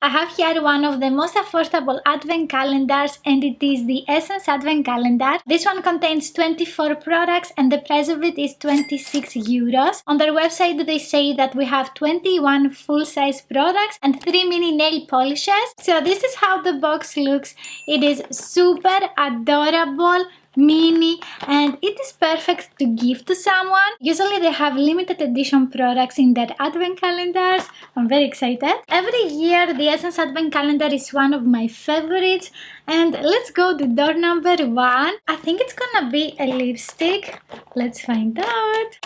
I have here one of the most affordable advent calendars, and it is the Essence Advent Calendar. This one contains 24 products and the price of it is 26 euros. On their website they say that we have 21 full-size products and 3 mini nail polishes. So this is how the box looks. It is super adorable, mini, and it is perfect to give to someone. Usually they have limited edition products in their advent calendars. I'm very excited. Every year the Essence Advent Calendar is one of my favorites, and let's go to door number 1. I think it's gonna be a lipstick. Let's find out.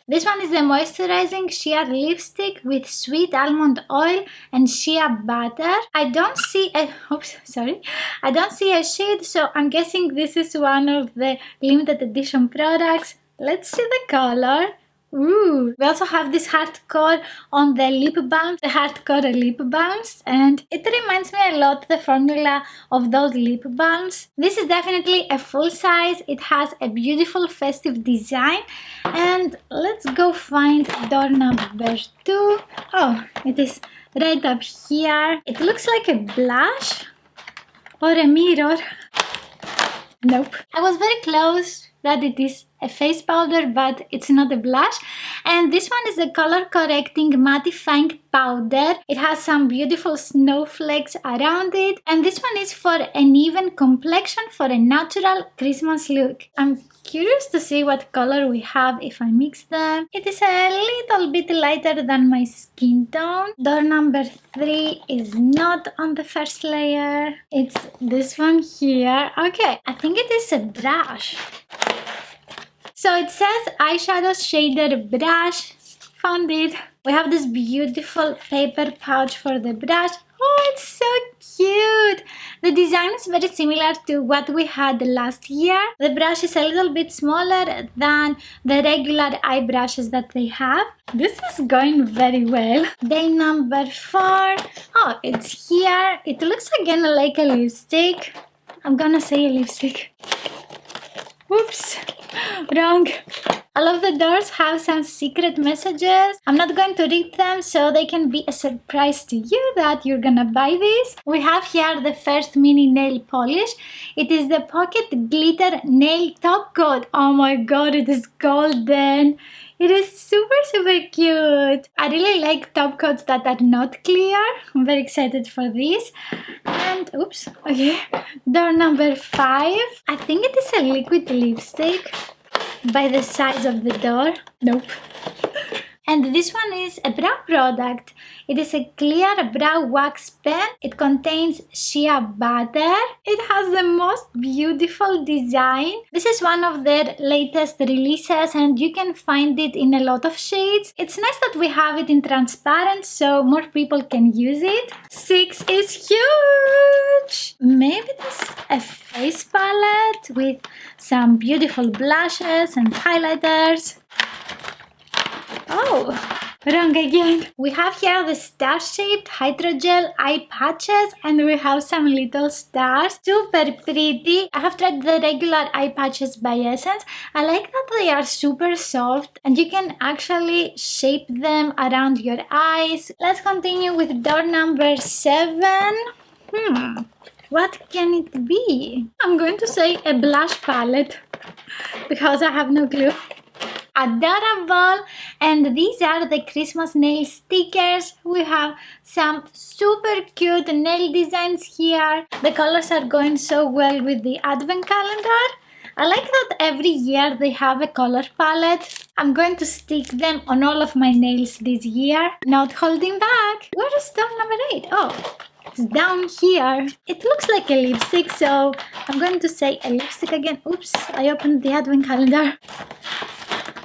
This one is the moisturizing sheer lipstick with sweet almond oil and shea butter. I don't see a shade, so I'm guessing this is one of the limited edition products. Let's see the color. Ooh, we also have this hardcore on the lip balms, the hardcore lip balms, and it reminds me a lot the formula of those lip balms. This is definitely a full size. It has a beautiful festive design, and let's go find door number 2. Oh, it is right up here. It looks like a blush or a mirror. Nope. I was very close that it is a face powder, but it's not a blush. And this one is the color correcting mattifying powder. It has some beautiful snowflakes around it, and this one is for an even complexion, for a natural Christmas look. I'm curious to see what color we have if I mix them. It is a little bit lighter than my skin tone. Door number 3 is not on the first layer. It's this one here. Okay, I think it is a brush. So it says eyeshadow shader brush. Found it. We have this beautiful paper pouch for the brush. Oh, it's so cute! The design is very similar to what we had last year. The brush is a little bit smaller than the regular eye brushes that they have. This is going very well. Day number 4. Oh, it's here. It looks again like a lipstick. I'm gonna say a lipstick. Whoops, wrong. All of the doors have some secret messages. I'm not going to read them, so they can be a surprise to you that you're gonna buy this. We have here the first mini nail polish. It is the Pocket Glitter Nail Top Coat. Oh my god, it is golden. It is super cute. I really like top coats that are not clear. I'm very excited for this. And oops, okay. Door number 5. I think it is a liquid lipstick by the size of the door. Nope. And this one is a brow product. It is a clear brow wax pen. It contains shea butter. It has the most beautiful design. This is one of their latest releases, and you can find it in a lot of shades. It's nice that we have it in transparent so more people can use it. 6 is huge. Maybe this is a face palette with some beautiful blushes and highlighters. Oh, wrong again. We have here the star-shaped hydrogel eye patches, and we have some little stars. Super pretty. I have tried the regular eye patches by Essence. I like that they are super soft and you can actually shape them around your eyes. Let's continue with door number 7. What can it be? I'm going to say a blush palette because I have no clue. Adorable. And these are the Christmas nail stickers. We have some super cute nail designs here. The colors are going so well with the advent calendar. I like that every year they have a color palette. I'm going to stick them on all of my nails this year. Not holding back. Where is door number 8? Oh, it's down here. It looks like a lipstick, so I'm going to say a lipstick again. Oops, I opened the advent calendar.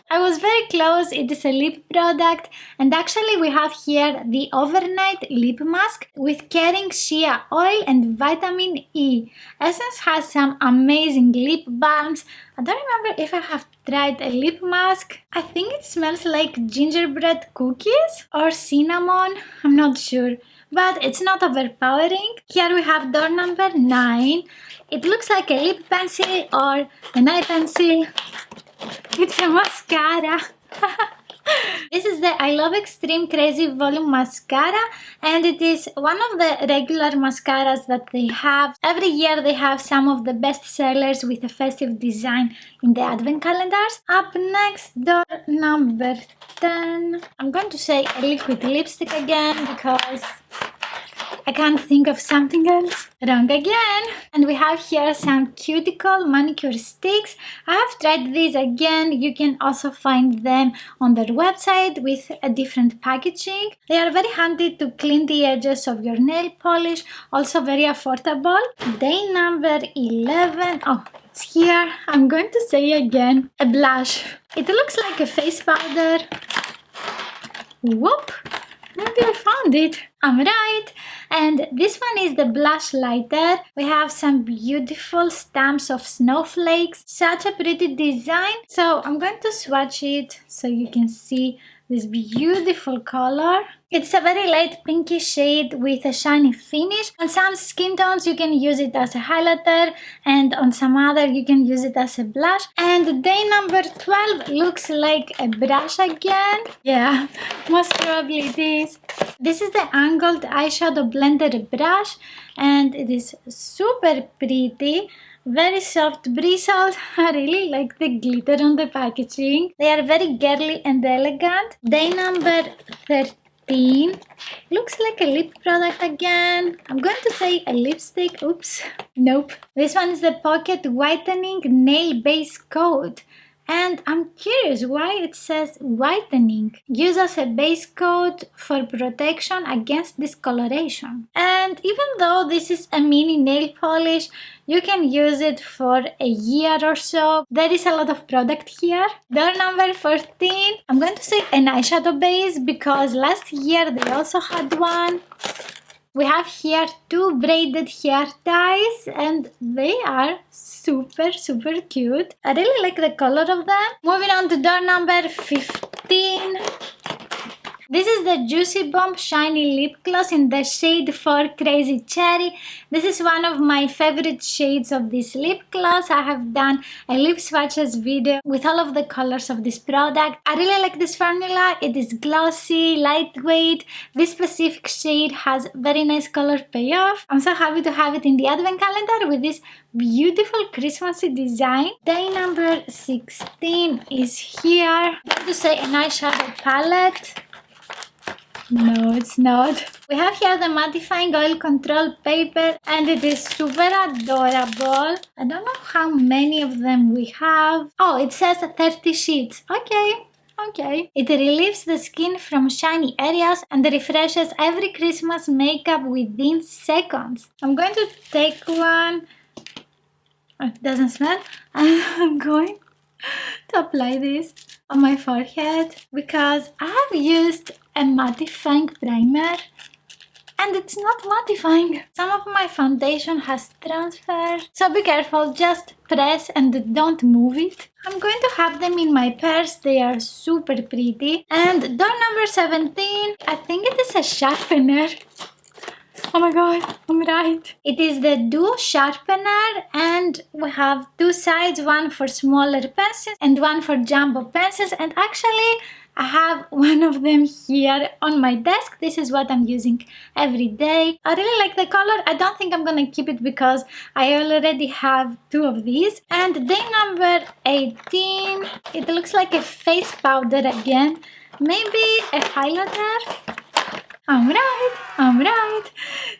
I was very close. It is a lip product, and actually we have here the overnight lip mask with caring shea oil and vitamin E. Essence has some amazing lip balms. I don't remember if I have tried a lip mask. I think it smells like gingerbread cookies or cinnamon. I'm not sure, but it's not overpowering. Here we have door number 9. It looks like a lip pencil or an eye pencil. It's a mascara. This is the I Love Extreme Crazy Volume Mascara, and it is one of the regular mascaras that they have. Every year they have some of the best sellers with a festive design in the advent calendars. Up next, door number 10. I'm going to say a liquid lipstick again because I can't think of something else. Wrong again. And we have here some cuticle manicure sticks. I have tried these again. You can also find them on their website with a different packaging. They are very handy to clean the edges of your nail polish. Also very affordable. Day number 11. Oh, it's here. I'm going to say again a blush. It looks like a face powder. Whoop! Maybe I found it. I'm right. And this one is the blush lighter. We have some beautiful stamps of snowflakes. Such a pretty design. So I'm going to swatch it so you can see this beautiful color. It's a very light pinky shade with a shiny finish. On some skin tones you can use it as a highlighter, and on some other you can use it as a blush. And day number 12 looks like a brush again. Yeah, most probably it is. This is the angled eyeshadow blender brush, and it is super pretty. Very soft bristles. I really like the glitter on the packaging. They are very girly and elegant. Day number 13. Looks like a lip product again. I'm going to say a lipstick. Oops. Nope. This one is the Pocket Whitening Nail Base Coat. And I'm curious why it says whitening. Use as a base coat for protection against discoloration. And even though this is a mini nail polish, you can use it for a year or so. There is a lot of product here. Door number 14. I'm going to say an eyeshadow base because last year they also had one. We have here two braided hair ties and they are super cute. I really like the color of them. Moving on to door number 15. This is the Juicy Bomb Shiny Lip Gloss in the shade 4 Crazy Cherry. This is one of my favorite shades of this lip gloss. I have done a lip swatches video with all of the colors of this product. I really like this formula. It is glossy, lightweight. This specific shade has very nice color payoff. I'm so happy to have it in the advent calendar with this beautiful Christmassy design. Day number 16 is here. I'm going to say an eyeshadow palette. No, it's not. We have here the mattifying oil control paper and it is super adorable. I don't know how many of them we have. Oh, it says 30 sheets. Okay. It relieves the skin from shiny areas and refreshes every Christmas makeup within seconds. I'm going to take one. It doesn't smell. I'm going to apply this on my forehead because I have used a mattifying primer and it's not mattifying. Some of my foundation has transferred, so be careful, just press and don't move it. I'm going to have them in my purse. They are super pretty. And door number 17, I think it is a sharpener. Oh my god, I'm right. It is the Duo Sharpener and we have two sides, one for smaller pencils and one for jumbo pencils, and actually I have one of them here on my desk. This is what I'm using every day. I really like the color. I don't think I'm gonna keep it because I already have two of these. And day number 18, it looks like a face powder again. Maybe a highlighter? I'm right.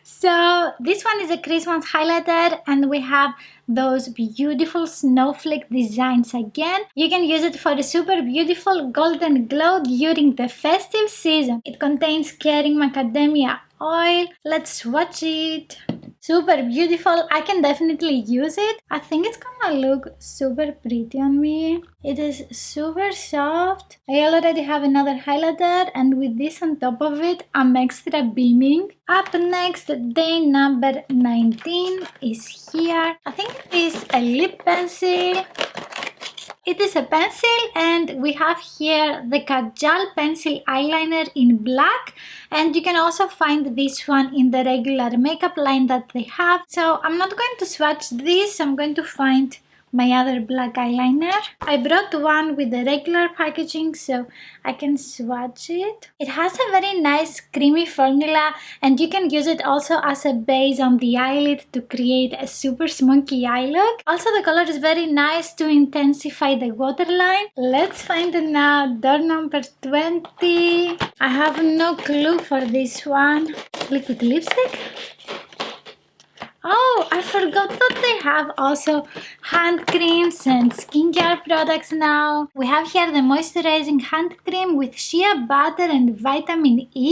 So this one is a Christmas highlighter and we have those beautiful snowflake designs again. You can use it for a super beautiful golden glow during the festive season. It contains caring macadamia oil. Let's swatch it. Super beautiful. I can definitely use it. I think it's gonna look super pretty on me. It is super soft. I already have another highlighter and with this on top of it, I'm extra beaming. Up next, day number 19 is here. I think it is a lip pencil. It is a pencil and we have here the Kajal pencil eyeliner in black, and you can also find this one in the regular makeup line that they have. So I'm not going to swatch this, I'm going to find my other black eyeliner. I brought one with the regular packaging so I can swatch it. It has a very nice creamy formula, and you can use it also as a base on the eyelid to create a super smoky eye look. Also, the color is very nice to intensify the waterline. Let's find it now. Door number 20. I have no clue for this one. Liquid lipstick. Oh, I forgot that they have also hand creams and skincare products now. We have here the moisturizing hand cream with shea butter and vitamin E.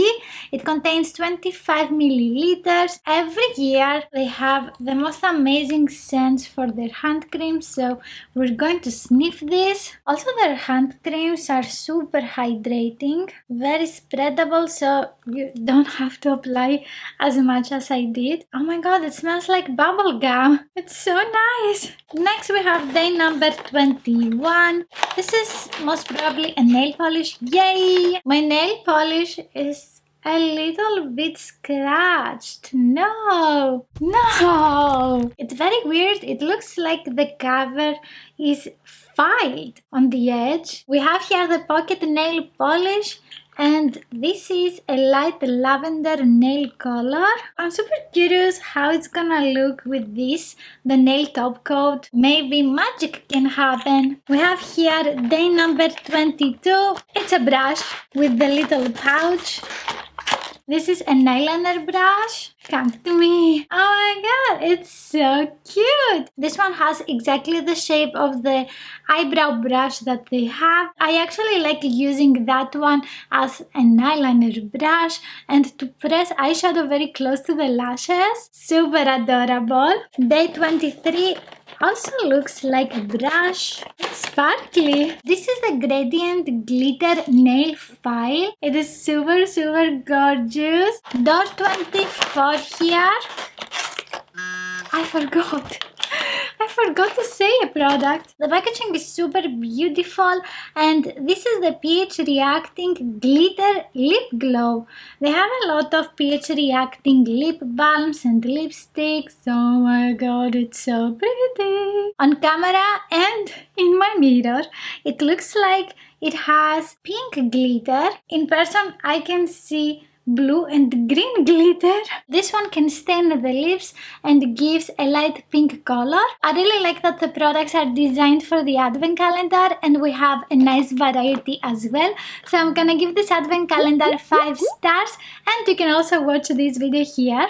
It contains 25 milliliters. Every year they have the most amazing scents for their hand creams, so we're going to sniff this. Also, their hand creams are super hydrating, very spreadable, so you don't have to apply as much as I did. Oh my god, it smells like bubble gum. It's so nice. Next we have day number 21. This is most probably a nail polish. Yay! My nail polish is a little bit scratched. No! It's very weird. It looks like the cover is filed on the edge. We have here the pocket nail polish, and this is a light lavender nail color. I'm super curious how it's gonna look with this, the nail top coat. Maybe magic can happen. We have here day number 22. It's a brush with the little pouch. This is an eyeliner brush. Come to me. Oh my god, it's so cute. This one has exactly the shape of the eyebrow brush that they have. I actually like using that one as an eyeliner brush and to press eyeshadow very close to the lashes. Super adorable. Day 23 also looks like a brush. It's sparkly. This is the gradient glitter nail file. It is super gorgeous. Door 24 here. I forgot to say a product. The packaging is super beautiful, and this is the pH reacting glitter lip glow. They have a lot of pH reacting lip balms and lipsticks. Oh my god, it's so pretty. On camera and in my mirror, it looks like it has pink glitter. In person, I can see blue and green glitter. This one can stain the lips and gives a light pink color. I really like that the products are designed for the advent calendar, and we have a nice variety as well. So I'm gonna give this advent calendar 5 stars, and you can also watch this video here.